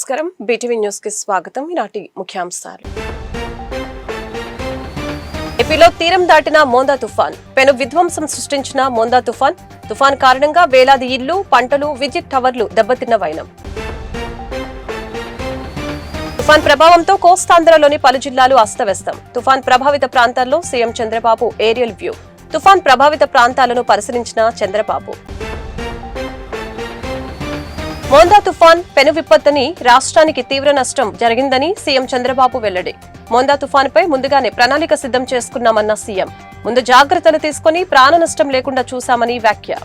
నమస్కారం BTV news కి స్వాగతం. ఈనాటి ముఖ్యాంశాలు. ఏపీలో తీరం దాటిన మోందా తుఫాన్ పెను విధ్వంసం సృష్టించిన మోందా తుఫాన్ కారణంగా వేలాది ఇళ్లు, పంటలు, విద్యుత్ టవర్లు దెబ్బతిన్న వైనం. తుఫాన్ ప్రభావంతో కోస్తాంధ్రలోని పలు జిల్లాలు అస్తవ్యస్తం. తుఫాన్ ప్రభావిత ప్రాంతాల్లో సీఎం చంద్రబాబు ఏరియల్ వ్యూ. తుఫాన్ ప్రభావిత ప్రాంతాలను పరిశీలించిన చంద్రబాబు. మోందా తుఫాన్ పెను విపత్తుని రాష్ట్రానికి తీవ్ర నష్టం జరిగిందని సీఎం చంద్రబాబు వెల్లడి. మోందా తుఫానుపై ముందుగానే ప్రణాళిక సిద్ధం చేసుకున్నామన్న సీఎం. ముందు జాగ్రత్తలు తీసుకుని ప్రాణ నష్టం లేకుండా చూశామని వ్యాఖ్య.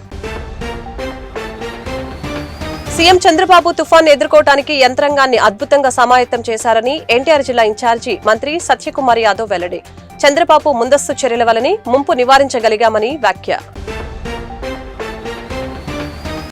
సీఎం చంద్రబాబు తుఫాన్ ఎదుర్కోవడానికి యంత్రాంగాన్ని అద్భుతంగా సమాయత్తం చేశారని ఎన్టీఆర్ జిల్లా ఇన్ఛార్జి మంత్రి సత్యకుమార్ యాదవ్ వెల్లడి. చంద్రబాబు ముందస్తు చర్యల వలని ముంపు నివారించగలిగామని వ్యాఖ్య.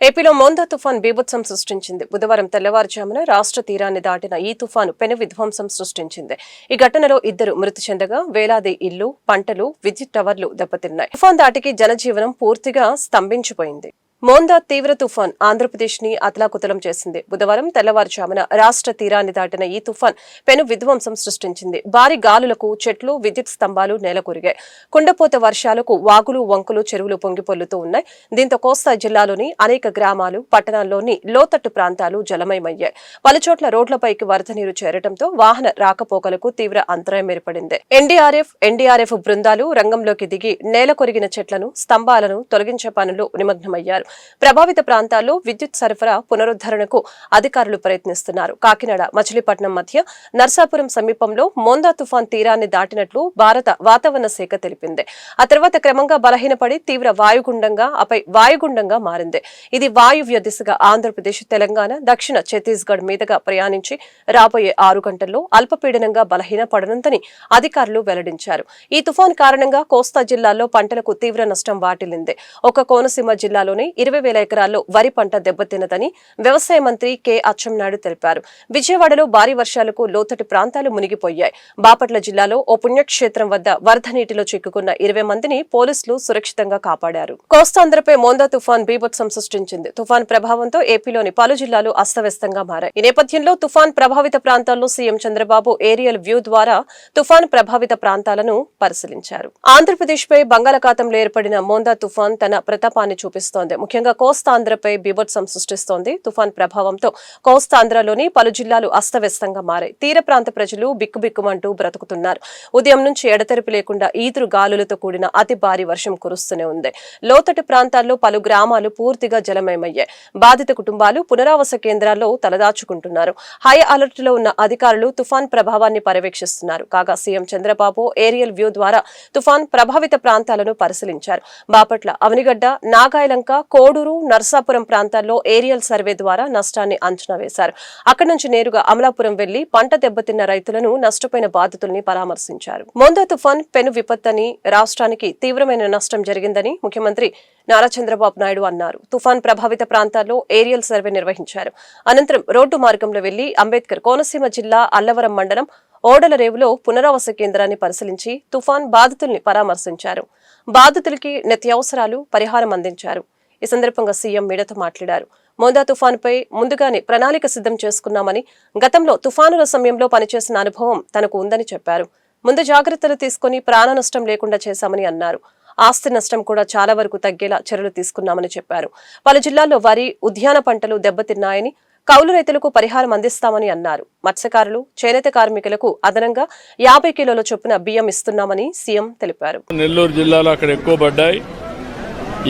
ఏపీలో మోందా తుఫాన్ బీభత్సం సృష్టించింది. బుధవారం తెల్లవారుజామున రాష్ట్ర తీరాన్ని దాటిన ఈ తుఫాను పెను విధ్వంసం సృష్టించింది. ఈ ఘటనలో 2 మృతి చెందగా వేలాది ఇళ్లు, పంటలు, విద్యుత్ టవర్లు దెబ్బతిన్నాయి. తుఫాన్ దాటికి జనజీవనం పూర్తిగా స్తంభించిపోయింది. మోందా తీవ్ర తుఫాన్ ఆంధ్రప్రదేశ్ ని అతలాకుతలం చేసింది. బుధవారం తెల్లవారుజామున రాష్ట్ర తీరాన్ని దాటిన ఈ తుఫాన్ పెను విధ్వంసం సృష్టించింది. భారీ గాలులకు చెట్లు, విద్యుత్ స్తంభాలు నేలకొరిగాయి. కుండపోత వర్షాలకు వాగులు, వంకులు, చెరువులు పొంగిపొల్లుతూ ఉన్నాయి. దీంతో కోస్తా జిల్లాలోని అనేక గ్రామాలు, పట్టణాల్లోని లోతట్టు ప్రాంతాలు జలమయమయ్యాయి. పలుచోట్ల రోడ్లపైకి వరద నీరు చేరటంతో వాహన రాకపోకలకు తీవ్ర అంతరాయం ఏర్పడింది. ఎన్డీఆర్ఎఫ్ బృందాలు రంగంలోకి దిగి నేలకొరిగిన చెట్లను, స్తంభాలను తొలగించే పనులు నిమగ్నమయ్యారు. ప్రభావిత ప్రాంతాల్లో విద్యుత్ సరఫరా పునరుద్ధరణకు అధికారులు ప్రయత్నిస్తున్నారు. కాకినాడ, మచిలీపట్నం మధ్య నర్సాపురం సమీపంలో మోందా తుఫాన్ తీరాన్ని దాటినట్లు భారత వాతావరణ శాఖ తెలిపింది. ఆ తర్వాత క్రమంగా బలహీనపడి తీవ్ర వాయుగుండంగా, ఆపై వాయుగుండంగా మారింది. ఇది వాయువ్య దిశగా ఆంధ్రప్రదేశ్, తెలంగాణ, దక్షిణ ఛత్తీస్గఢ్ మీదుగా ప్రయాణించి రాబోయే 6 గంటల్లో అల్పపీడనంగా బలహీనపడనుందని అధికారులు వెల్లడించారు. ఈ తుఫాన్ కారణంగా కోస్తా జిల్లాల్లో పంటలకు తీవ్ర నష్టం వాటిల్లింది. ఒక కోనసీమ జిల్లాలోని 20,000 ఎకరాల్లో వరి పంట దెబ్బతిన్నదని వ్యవసాయ మంత్రి కె అచ్చెన్నాయుడు తెలిపారు. విజయవాడలో భారీ వర్షాలకు లోతటి ప్రాంతాలు మునిగిపోయాయి. బాపట్ల జిల్లాలో ఓ పుణ్యక్షేత్రం వద్ద వరద నీటిలో చిక్కుకున్న 20 మందిని పోలీసులు సురక్షితంగా కాపాడారు. కోస్తాంధ్రపై మోందా తుఫాన్ బీభత్సం సృష్టించింది. తుఫాన్ ప్రభావంతో ఏపీలోని పలు జిల్లాలు అస్తవ్యస్తంగా మారాయి. ఈ నేపథ్యంలో తుఫాన్ ప్రభావిత ప్రాంతాల్లో సీఎం చంద్రబాబు ఏరియల్ వ్యూ ద్వారా తుఫాన్ ప్రభావిత ప్రాంతాలను పరిశీలించారు. ఆంధ్రప్రదేశ్ పై బంగాళాఖాతంలో ఏర్పడిన మోందా తుఫాన్ తన ప్రతాపాన్ని చూపిస్తోంది. ముఖ్యంగా కోస్తాంధ్రపై బీభత్సం సృష్టిస్తోంది. తుఫాన్ ప్రభావంతో కోస్తాంధ్రలోని పలు జిల్లాలు అస్తవ్యస్తంగా మారాయి. తీర ప్రాంత ప్రజలు బిక్కుబిక్కుమంటూ బ్రతుకుతున్నారు. ఉదయం నుంచి ఎడతెరిపి లేకుండా ఈదురు గాలులతో కూడిన అతి భారీ వర్షం కురుస్తూనే ఉంది. లోతటి ప్రాంతాల్లో పలు గ్రామాలు పూర్తిగా జలమయమయ్యాయి. బాధిత కుటుంబాలు పునరావాస కేంద్రాల్లో తలదాచుకుంటున్నారు. హై అలర్ట్ లో ఉన్న అధికారులు తుఫాన్ ప్రభావాన్ని పర్యవేక్షిస్తున్నారు. కాగా సీఎం చంద్రబాబు ఏరియల్ వ్యూ ద్వారా తుఫాన్ ప్రభావిత ప్రాంతాలను పరిశీలించారు. బాపట్ల, అవనిగడ్డ, నాగాయలంక, కోడూరు, నర్సాపురం ప్రాంతాల్లో ఏరియల్ సర్వే ద్వారా నష్టాన్ని అంచనా వేశారు. అక్కడి నుంచి నేరుగా అమలాపురం వెళ్లి పంట దెబ్బతిన్న రైతులను, నష్టపోయిన బాధితుల్ని పరామర్శించారు. మోందా తుఫాన్ పెను విపత్తని రాష్ట్రానికి తీవ్రమైన నష్టం జరిగిందని ముఖ్యమంత్రి నారా చంద్రబాబు నాయుడు అన్నారు. తుఫాన్ ప్రభావిత ప్రాంతాల్లో ఏరియల్ సర్వే నిర్వహించారు. అనంతరం రోడ్డు మార్గంలో వెళ్లి అంబేద్కర్ కోనసీమ జిల్లా అల్లవరం మండలం ఓడల రేవులో పునరావాస కేంద్రాన్ని పరిశీలించి తుఫాన్ బాధితుల్ని పరామర్శించారు. బాధితులకి నిత్యావసరాలు, పరిహారం అందించారు. ఈ సందర్భంగా సీఎం మీడియాతో మాట్లాడారు. మోందా తుఫానుపై ముందుగానే ప్రణాళిక సిద్ధం చేసుకున్నామని, గతంలో తుఫానుల సమయంలో పనిచేసిన అనుభవం తనకు ఉందని చెప్పారు. ముందు జాగ్రత్తలు తీసుకుని ప్రాణ నష్టం లేకుండా చేశామని అన్నారు. ఆస్తి నష్టం కూడా చాలా వరకు తగ్గేలా చర్యలు తీసుకున్నామని చెప్పారు. పలు జిల్లాల్లో వరి, ఉద్యాన పంటలు దెబ్బతిన్నాయని, కౌలు రైతులకు పరిహారం అందిస్తామని అన్నారు. మత్స్యకారులు, చేనేత కార్మికులకు అదనంగా 50 కిలోల చొప్పున బియ్యం ఇస్తున్నామని సీఎం తెలిపారు. నెల్లూరు జిల్లాలో అక్కడ ఎక్కువ పడ్డాయి.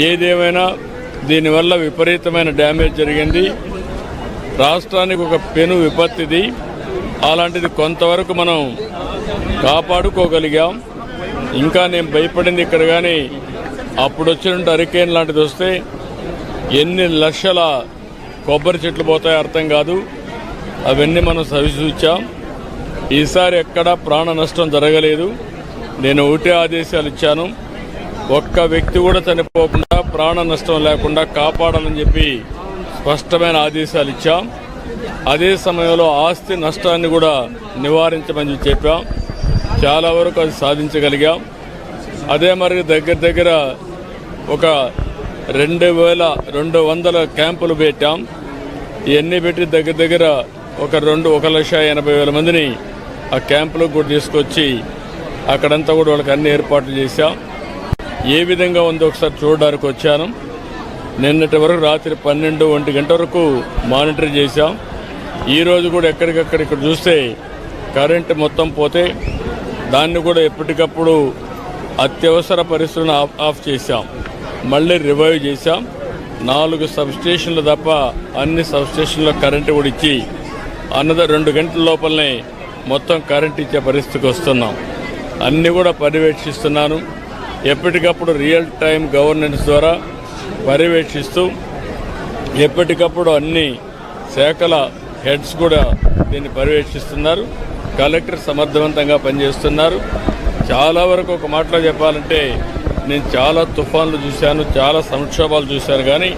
ఏదేమైనా దీనివల్ల విపరీతమైన డ్యామేజ్ జరిగింది. రాష్ట్రానికి ఒక పెను విపత్తిది. అలాంటిది కొంతవరకు మనం కాపాడుకోగలిగాం. ఇంకా నేను భయపడింది ఇక్కడ, కానీ అప్పుడు వచ్చినట్టు హరికేన్ లాంటిది వస్తే ఎన్ని లక్షల కొబ్బరి చెట్లు పోతాయో అర్థం కాదు. అవన్నీ మనం సవిచూచాం. ఈసారి ఎక్కడా ప్రాణ నష్టం జరగలేదు. నేను ఒకటే ఆదేశాలు ఇచ్చాను, ఒక్క వ్యక్తి కూడా చనిపోకుండా, ప్రాణ నష్టం లేకుండా కాపాడాలని చెప్పి స్పష్టమైన ఆదేశాలు ఇచ్చాం. అదే సమయంలో ఆస్తి నష్టాన్ని కూడా నివారించమని చెప్పాం. చాలా వరకు అది సాధించగలిగాం. అదే మరి దగ్గర ఒక 2200 క్యాంపులు పెట్టాం. ఇవన్నీ పెట్టి దగ్గర 1,80,000 మందిని ఆ క్యాంపులకు కూడా తీసుకొచ్చి అక్కడంతా కూడా వాళ్ళకి అన్ని ఏర్పాట్లు చేశాం. ఏ విధంగా ఉందో ఒకసారి చూడడానికి వచ్చాను. నిన్నటి వరకు రాత్రి 12-1 గంట వరకు మానిటర్ చేశాం. ఈరోజు కూడా ఎక్కడికక్కడ ఇక్కడ చూస్తే కరెంటు మొత్తం పోతే దాన్ని కూడా ఎప్పటికప్పుడు అత్యవసర పరిస్థితులను ఆఫ్ చేశాం. మళ్ళీ రివైవ్ చేశాం. 4 సబ్స్టేషన్లు తప్ప అన్ని సబ్స్టేషన్లో కరెంటు కూడా ఇచ్చి 2 గంటల లోపలనే మొత్తం కరెంట్ ఇచ్చే పరిస్థితికి వస్తున్నాం. అన్నీ కూడా పర్యవేక్షిస్తున్నాను. ఎప్పటికప్పుడు రియల్ టైం గవర్నెన్స్ ద్వారా పర్యవేక్షిస్తూ ఎప్పటికప్పుడు అన్ని శాఖల హెడ్స్ కూడా దీన్ని పర్యవేక్షిస్తున్నారు. కలెక్టర్ సమర్థవంతంగా పనిచేస్తున్నారు. చాలా వరకు ఒక మాటలో చెప్పాలంటే నేను చాలా తుఫాన్లు చూశాను, చాలా సంక్షోభాలు చూశాను. కానీ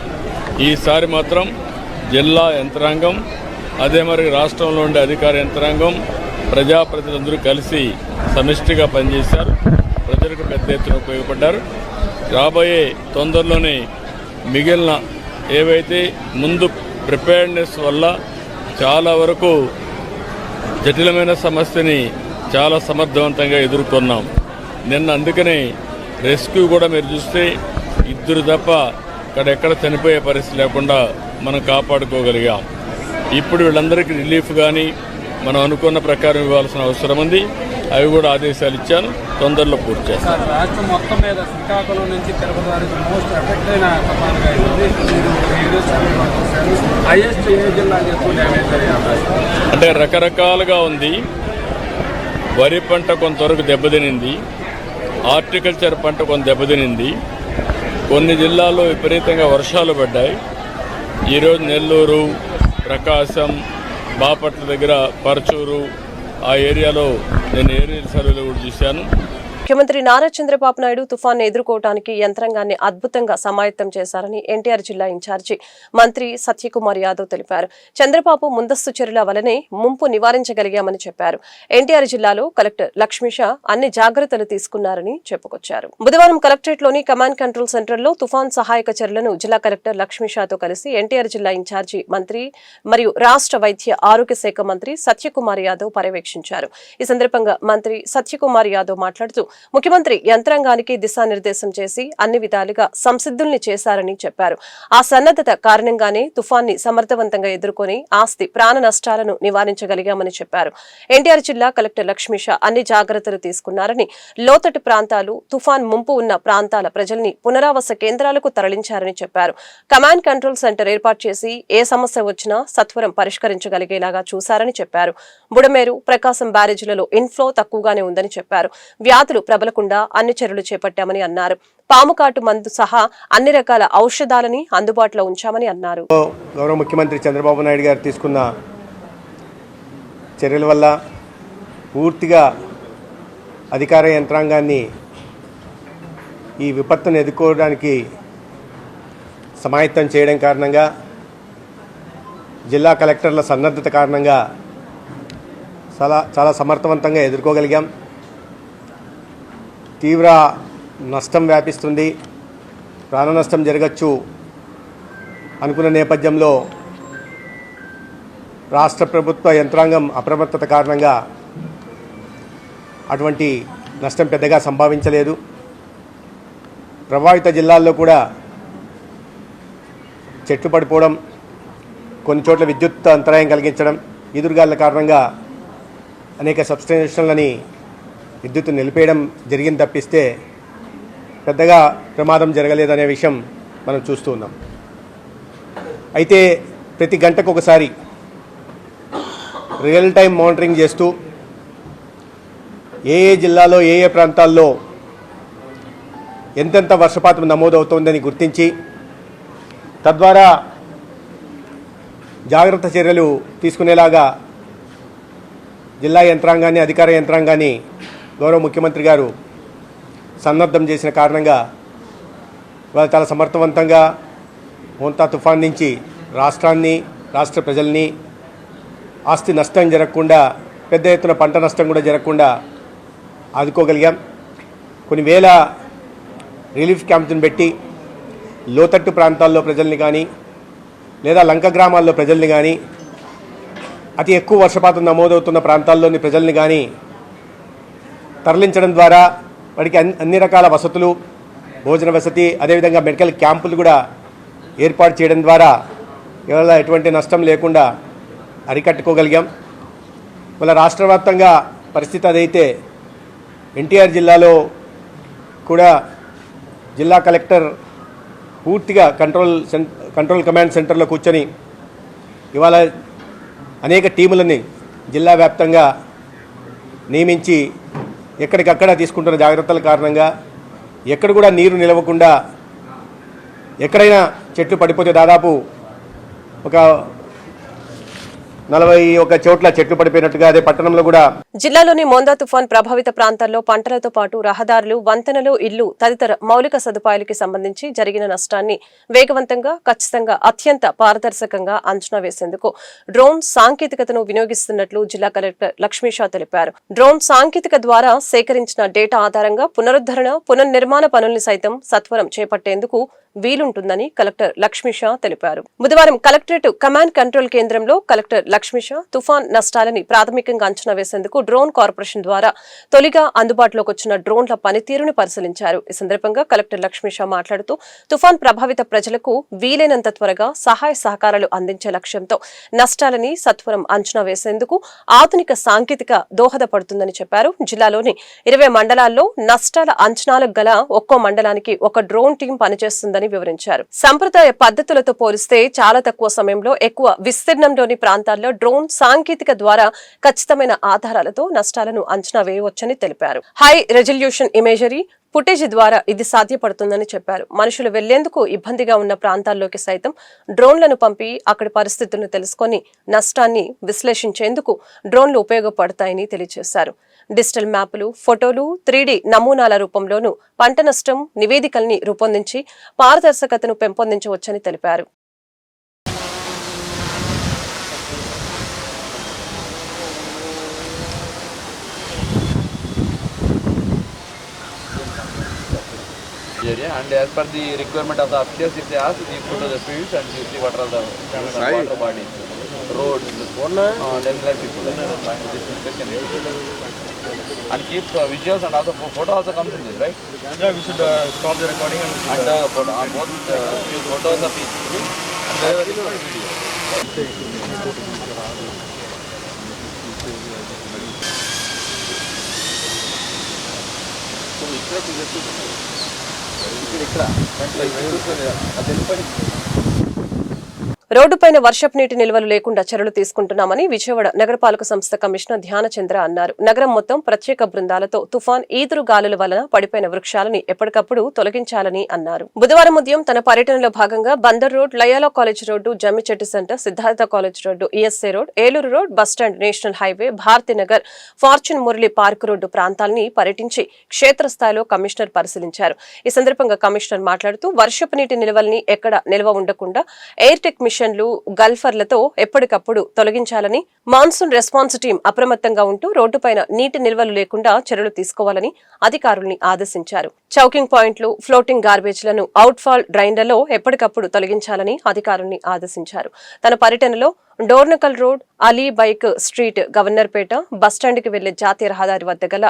ఈసారి మాత్రం జిల్లా యంత్రాంగం, అదే మరి రాష్ట్రంలో ఉండే అధికార యంత్రాంగం, ప్రజాప్రతినిధులందరూ కలిసి సమిష్టిగా పనిచేశారు. ప్రజలకు పెద్ద ఎత్తున ఉపయోగపడ్డారు. రాబోయే తొందరలోనే మిగిలిన ఏవైతే ముందు ప్రిపేర్డ్నెస్ వల్ల చాలా వరకు జటిలమైన సమస్యని చాలా సమర్థవంతంగా ఎదుర్కొన్నాం. నిన్న అందుకనే రెస్క్యూ కూడా మీరు చూస్తే 2 తప్ప అక్కడెక్కడ చనిపోయే పరిస్థితి లేకుండా మనం కాపాడుకోగలిగాం. ఇప్పుడు వీళ్ళందరికీ రిలీఫ్ కానీ మనం అనుకున్న ప్రకారం ఇవ్వాల్సిన అవసరం ఉంది. అవి కూడా ఆదేశాలు ఇచ్చాను. తొందరలో పూర్తి చేస్తాను. రాష్ట్రం మొత్తం మీద శ్రీకాకుళం నుంచి తిరుపతి వరకు మోస్ట్ ఎఫెక్ట్ అయిన తుఫానుగా హైయెస్ట్ ఏ జిల్లాకి ఎక్కువ డ్యామేజ్ అయ్యే అవకాశం అంటే రకరకాలుగా ఉంది. వరి పంట కొంతవరకు దెబ్బతినింది. హార్టికల్చర్ పంట కొంత దెబ్బతినింది. కొన్ని జిల్లాల్లో విపరీతంగా వర్షాలు పడ్డాయి. ఈరోజు నెల్లూరు, ప్రకాశం, బాపట్ల దగ్గర పరచూరు ఆ ఏరియాలో నేను ఏరియల్ సర్వేలో కూడా చూశాను. ముఖ్యమంత్రి నారా చంద్రబాబు నాయుడు తుఫాను ఎదుర్కోవడానికి యంత్రాంగాన్ని అద్భుతంగా సమాయత్తం చేశారని ఎన్టీఆర్ జిల్లా ఇన్ఛార్జి మంత్రి సత్యకుమార్ యాదవ్ తెలిపారు. చంద్రబాబు ముందస్తు చర్యల వల్లనే ముంపు నివారించగలిగామని చెప్పారు. ఎన్టీఆర్ జిల్లాలో కలెక్టర్ లక్ష్మీష అన్ని జాగ్రత్తలు తీసుకున్నారని చెప్పుకొచ్చారు. బుధవారం కలెక్టరేట్లోని కమాండ్ కంట్రోల్ సెంటర్లో తుఫాన్ సహాయక చర్యలను జిల్లా కలెక్టర్ లక్ష్మీషతో కలిసి ఎన్టీఆర్ జిల్లా ఇన్ఛార్జి మంత్రి మరియు రాష్ట్ర వైద్య ఆరోగ్య శాఖ మంత్రి సత్యకుమార్ యాదవ్ పర్యవేక్షించారు. ఈ సందర్భంగా మంత్రి సత్యకుమార్ యాదవ్ మాట్లాడుతూ ముఖ్యమంత్రి యంత్రాంగానికి దిశానిర్దేశం చేసి అన్ని విధాలుగా సంసిద్ధుల్ని చేశారని చెప్పారు. ఆ సన్నద్ధత కారణంగానే తుఫాన్ని సమర్థవంతంగా ఎదుర్కొని ఆస్తి ప్రాణ నష్టాలను నివారించగలిగామని చెప్పారు. ఎన్టీఆర్ జిల్లా కలెక్టర్ లక్ష్మీష అన్ని జాగ్రత్తలు తీసుకున్నారని, లోతట్టు ప్రాంతాలు, తుఫాన్ ముంపు ఉన్న ప్రాంతాల ప్రజల్ని పునరావాస కేంద్రాలకు తరలించారని చెప్పారు. కమాండ్ కంట్రోల్ సెంటర్ ఏర్పాటు చేసి ఏ సమస్య వచ్చినా సత్వరం పరిష్కరించగలిగేలాగా చూశారని చెప్పారు. బుడమేరు, ప్రకాశం బ్యారేజీలలో ఇన్ఫ్లో తక్కువగానే ఉందని చెప్పారు. వ్యాధులు ప్రబలకుండా అన్ని చర్యలు చేపట్టామని అన్నారు. పాముకాటు మందు సహా అన్ని రకాల ఔషధాలని అందుబాటులో ఉంచామని అన్నారు. గౌరవ ముఖ్యమంత్రి చంద్రబాబు నాయుడు గారు తీసుకున్న చర్యల వల్ల పూర్తిగా అధికార యంత్రాంగాన్ని ఈ విపత్తును ఎదుర్కోవడానికి సమాయత్తం చేయడం కారణంగా, జిల్లా కలెక్టర్ల సన్నద్ధత కారణంగా చాలా సమర్థవంతంగా ఎదుర్కోగలిగాం. తీవ్ర నష్టం వ్యాపిస్తుంది, ప్రాణ నష్టం జరగచ్చు అనుకున్న నేపథ్యంలో రాష్ట్ర ప్రభుత్వ యంత్రాంగం అప్రమత్తత కారణంగా అటువంటి నష్టం పెద్దగా సంభవించలేదు. ప్రభావిత జిల్లాల్లో కూడా చెట్లు పడిపోవడం, కొన్ని చోట్ల విద్యుత్ అంతరాయం కలిగించడం, ఈదురుగాలుల కారణంగా అనేక సబ్స్టేషన్లని విద్యుత్ నిలిపేయడం జరిగింది తప్పిస్తే పెద్దగా ప్రమాదం జరగలేదనే విషయం మనం చూస్తూ ఉన్నాం. అయితే ప్రతి గంటకు ఒకసారి రియల్ టైం మానిటరింగ్ చేస్తూ ఏ జిల్లాలో ఏ ప్రాంతాల్లో ఎంతెంత వర్షపాతం నమోదవుతోందని గుర్తించి తద్వారా జాగ్రత్త చర్యలు తీసుకునేలాగా జిల్లా యంత్రాంగాన్ని, అధికార యంత్రాంగాన్ని గౌరవ ముఖ్యమంత్రి గారు సన్నద్ధం చేసిన కారణంగా వాళ్ళు చాలా సమర్థవంతంగా మోంతా తుఫాన్ నుంచి రాష్ట్రాన్ని, రాష్ట్ర ప్రజల్ని ఆస్తి నష్టం జరగకుండా, పెద్ద ఎత్తున పంట నష్టం కూడా జరగకుండా ఆదుకోగలిగాం. కొన్ని వేల రిలీఫ్ క్యాంప్స్ని పెట్టి లోతట్టు ప్రాంతాల్లో ప్రజల్ని కానీ లేదా లంక గ్రామాల్లో ప్రజల్ని కానీ అతి ఎక్కువ వర్షపాతం నమోదవుతున్న ప్రాంతాల్లోని ప్రజల్ని కానీ తరలించడం ద్వారా వారికి అన్ని రకాల వసతులు, భోజన వసతి, అదేవిధంగా మెడికల్ క్యాంపులు కూడా ఏర్పాటు చేయడం ద్వారా ఇవాళ ఎటువంటి నష్టం లేకుండా అరికట్టుకోగలిగాం. ఇవాళ రాష్ట్ర వ్యాప్తంగా పరిస్థితి అదైతే ఎన్టీఆర్ జిల్లాలో కూడా జిల్లా కలెక్టర్ పూర్తిగా కంట్రోల్ కమాండ్ సెంటర్లో కూర్చొని ఇవాళ అనేక టీములని జిల్లా వ్యాప్తంగా నియమించి ఎక్కడికక్కడ తీసుకుంటున్న జాగ్రత్తల కారణంగా ఎక్కడ కూడా నీరు నిలవకుండా, ఎక్కడైనా చెట్లు పడిపోతే దాదాపు ఒక 41 చోట్ల చెట్లు పడిపోయినట్టుగా అదే పట్టణంలో కూడా. జిల్లాలోని మోందా తుఫాన్ ప్రభావిత ప్రాంతాల్లో పంటలతో పాటు రహదారులు, వంతెనలు, ఇళ్లు తదితర మౌలిక సదుపాయాలకి సంబంధించి జరిగిన నష్టాన్ని వేగవంతంగా, ఖచ్చితంగా, అత్యంత పారదర్శకంగా అంచనా వేసేందుకు డ్రోన్ సాంకేతికతను వినియోగిస్తున్నట్లు జిల్లా కలెక్టర్ లక్ష్మీషా తెలిపారు. డ్రోన్ సాంకేతిక ద్వారా సేకరించిన డేటా ఆధారంగా పునరుద్ధరణ, పునర్నిర్మాణ పనుల్ని సైతం సత్వరం చేపట్టేందుకు వీలుంటుందని కలెక్టర్ లక్ష్మీషా తెలిపారు. బుధవారం కలెక్టరేట్ కమాండ్ కంట్రోల్ కేంద్రంలో కలెక్టర్ లక్ష్మీషా తుఫాన్ నష్టాలని ప్రాథమికంగా అంచనా వేసేందుకు డ్రోన్ కార్పొరేషన్ ద్వారా తొలిగా అందుబాటులోకి వచ్చిన డ్రోన్ల పనితీరును పరిశీలించారు. ఈ సందర్భంగా కలెక్టర్ లక్ష్మీషా మాట్లాడుతూ తుఫాన్ ప్రభావిత ప్రజలకు వీలైనంత త్వరగా సహాయ సహకారాలు అందించే లక్ష్యంతో నష్టాలని సత్వరం అంచనా వేసేందుకు ఆధునిక సాంకేతిక దోహదపడుతుందని చెప్పారు. జిల్లాలోని 20 మండలాల్లో నష్టాల అంచనాలకు గల ఒక్కో మండలానికి ఒక డ్రోన్ టీం పనిచేస్తుందని వివరించారు. సంప్రదాయ పద్ధతులతో పోలిస్తే చాలా తక్కువ సమయంలో ఎక్కువ విస్తీర్ణంలోని ప్రాంతాల్లో డ్రోన్ సాంకేతిక ద్వారా ఖచ్చితమైన ఆధారాలతో నష్టాలను అంచనా వేయవచ్చని తెలిపారు. హై రెజల్యూషన్ ఇమేజరీ ఫుటేజ్ ద్వారా ఇది సాధ్యపడుతుందని చెప్పారు. మనుషులు వెళ్లేందుకు ఇబ్బందిగా ఉన్న ప్రాంతాల్లోకి సైతం డ్రోన్లను పంపి అక్కడి పరిస్థితులను తెలుసుకొని నష్టాన్ని విశ్లేషించేందుకు డ్రోన్లు ఉపయోగపడతాయని తెలియజేశారు. డిజిటల్ మ్యాపులు, ఫోటోలు, 3D నమూనాల రూపంలోనూ పంట నష్టం నివేదికల్ని రూపొందించి పారదర్శకతను పెంపొందించవచ్చని తెలిపారు. And as per the requirement of the upstairs, if they ask, we put to the fields and you see what are the water bodies, roads, then let people disinfection and keep visuals and also photo also comes in this, right? Yeah, we should stop the recording and photo on both photos of each and video. రోడ్డుపైన వర్షపు నీటి నిల్వలు లేకుండా చర్యలు తీసుకుంటున్నామని విజయవాడ నగరపాలక సంస్థ commissioner Dhyanachandra అన్నారు. నగరం మొత్తం ప్రత్యేక బృందాలతో తుఫాన్ ఈదురు గాలుల వలన పడిపోయిన వృక్షాలని ఎప్పటికప్పుడు తొలగించాలని అన్నారు. బుధవారం ఉదయం తన పర్యటనలో భాగంగా Bandar road, Loyola college road, Jammichettu centre, Siddhartha college road, ESA road, Eluru road, bus stand, national highway, Bharathinagar, fortune Murali park road ప్రాంతాలని పర్యటించి క్షేత్రస్థాయిలో కమిషనర్ పరిశీలించారు. ఈ సందర్భంగా కమిషనర్ మాట్లాడుతూ వర్షపు నీటి నిల్వల్ని ఎక్కడ నిల్వ ఉండకుండా ఎయిర్టెక్ మిషన్లు, గల్ఫర్లతో ఎప్పటికప్పుడు తొలగించాలని, మాన్సూన్ రెస్పాన్స్ టీం అప్రమత్తంగా ఉంటూ రోడ్డుపైన నీటి నిల్వలు లేకుండా చర్యలు తీసుకోవాలని అధికారుల్ని ఆదేశించారు. చౌకింగ్ పాయింట్లు, ఫ్లోటింగ్ గార్బేజ్లను అవుట్ఫాల్ డ్రైన్లలో ఎప్పటికప్పుడు తొలగించాలని అధికారుల్ని ఆదేశించారు. తన పర్యటనలో డోర్నకల్ రోడ్, అలీ బైక్ స్ట్రీట్, గవర్నర్పేట, బస్టాండ్కి వెళ్లే జాతీయ రహదారి వద్ద గల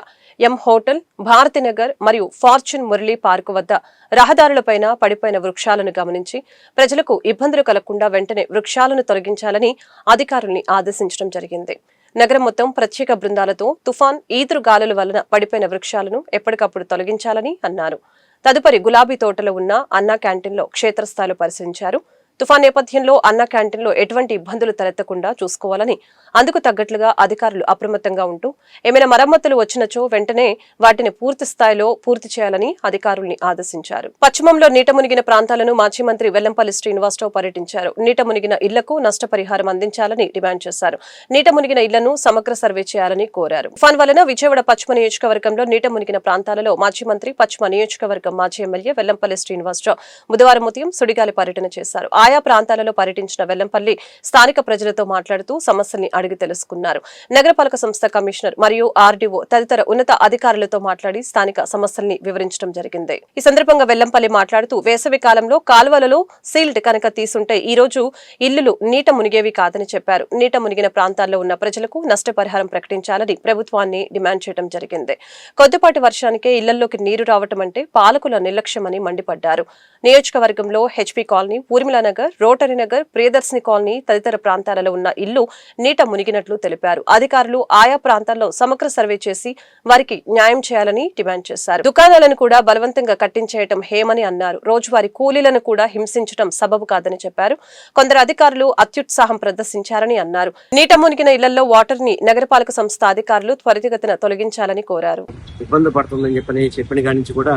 ఎం హోటల్, భారతీనగర్ మరియు ఫార్చ్యూన్ మురళి పార్కు వద్ద రహదారులపైన పడిపోయిన వృక్షాలను గమనించి ప్రజలకు ఇబ్బందులు కలగకుండా వెంటనే వృక్షాలను తొలగించాలని అధికారుల్ని ఆదేశించడం జరిగింది. నగరం మొత్తం ప్రత్యేక బృందాలతో తుఫాన్ ఈదురు గాలుల వలన పడిపోయిన వృక్షాలను ఎప్పటికప్పుడు తొలగించాలని అన్నారు. తదుపరి గులాబీ తోటలో ఉన్న అన్నా క్యాంటీన్లో క్షేత్రస్థాయిలో పరిశీలించారు. తుఫాన్ నేపథ్యంలో అన్నా క్యాంటీన్లో ఎటువంటి ఇబ్బందులు తలెత్తకుండా చూసుకోవాలని, అందుకు తగ్గట్లుగా అధికారులు అప్రమత్తంగా ఉంటూ ఏమైనా మరమ్మతులు వచ్చినచో వెంటనే వాటిని పూర్తి స్థాయిలో పూర్తి చేయాలని అధికారుల్ని ఆదేశించారు. పశ్చిమంలో నీట మునిగిన ప్రాంతాలను మాజీ మంత్రి వెల్లంపల్లి శ్రీనివాసరావు పర్యటించారు. నీట మునిగిన ఇళ్లకు నష్టపరిహారం అందించాలని డిమాండ్ చేశారు. నీట మునిగిన ఇళ్లను సమగ్ర సర్వే చేయాలని కోరారు. తుఫాన్ వలన విజయవాడ పశ్చిమ నియోజకవర్గంలో నీట మునిగిన ప్రాంతాలలో మాజీ మంత్రి, పశ్చిమ నియోజకవర్గం మాజీ ఎమ్మెల్యే వెల్లంపల్లి శ్రీనివాసరావు బుధవారం ఉదయం సుడిగాలి పర్యటన చేశారు. ఆయా ప్రాంతాలలో పర్యటించిన వెల్లంపల్లి స్థానిక ప్రజలతో మాట్లాడుతూ సమస్యల్ని అడిగి తెలుసుకున్నారు. నగరపాలక సంస్థ కమిషనర్ మరియు ఆర్డీఓ తదితర ఉన్నత అధికారులతో మాట్లాడి స్థానిక సమస్యల్ని వివరించడం జరిగింది. ఈ సందర్భంగా వెల్లంపల్లి మాట్లాడుతూ వేసవి కాలంలో కాలువలలో సీల్డ్ కనుక తీసుంటే ఈ రోజు ఇల్లులు నీట మునిగేవి కాదని చెప్పారు. నీట మునిగిన ప్రాంతాల్లో ఉన్న ప్రజలకు నష్టపరిహారం ప్రకటించాలని ప్రభుత్వాన్ని డిమాండ్ చేయడం జరిగింది. కొద్దిపాటి వర్షానికే ఇళ్లలోకి నీరు రావటం అంటే పాలకుల నిర్లక్ష్యమని మండిపడ్డారు. నియోజకవర్గంలో HP colony, Urmila Nagar, rotary Nagar, Priyadarshini colony తదితర ప్రాంతాలలో ఉన్న ఇల్లు నీట మునిగినట్లు తెలిపారు. అధికారులు ఆయా ప్రాంతాల్లో సమగ్ర సర్వే చేసి వారికి న్యాయం చేయాలని డిమాండ్ చేశారు. దుకాణాలను కూడా బలవంతంగా కట్టించేయటం హేమని అన్నారు. రోజువారీ కూలీలను కూడా హింసించడం సబబు కాదని చెప్పారు. కొందరు అధికారులు అత్యుత్సాహం ప్రదర్శించారని అన్నారు. నీట మునిగిన ఇళ్లలో వాటర్ ని నగరపాలక సంస్థ అధికారులు త్వరితగతిన తొలగించాలని కోరారు. ఇబ్బంది పడుతుందని చెప్పిన కాడి నుంచి కూడా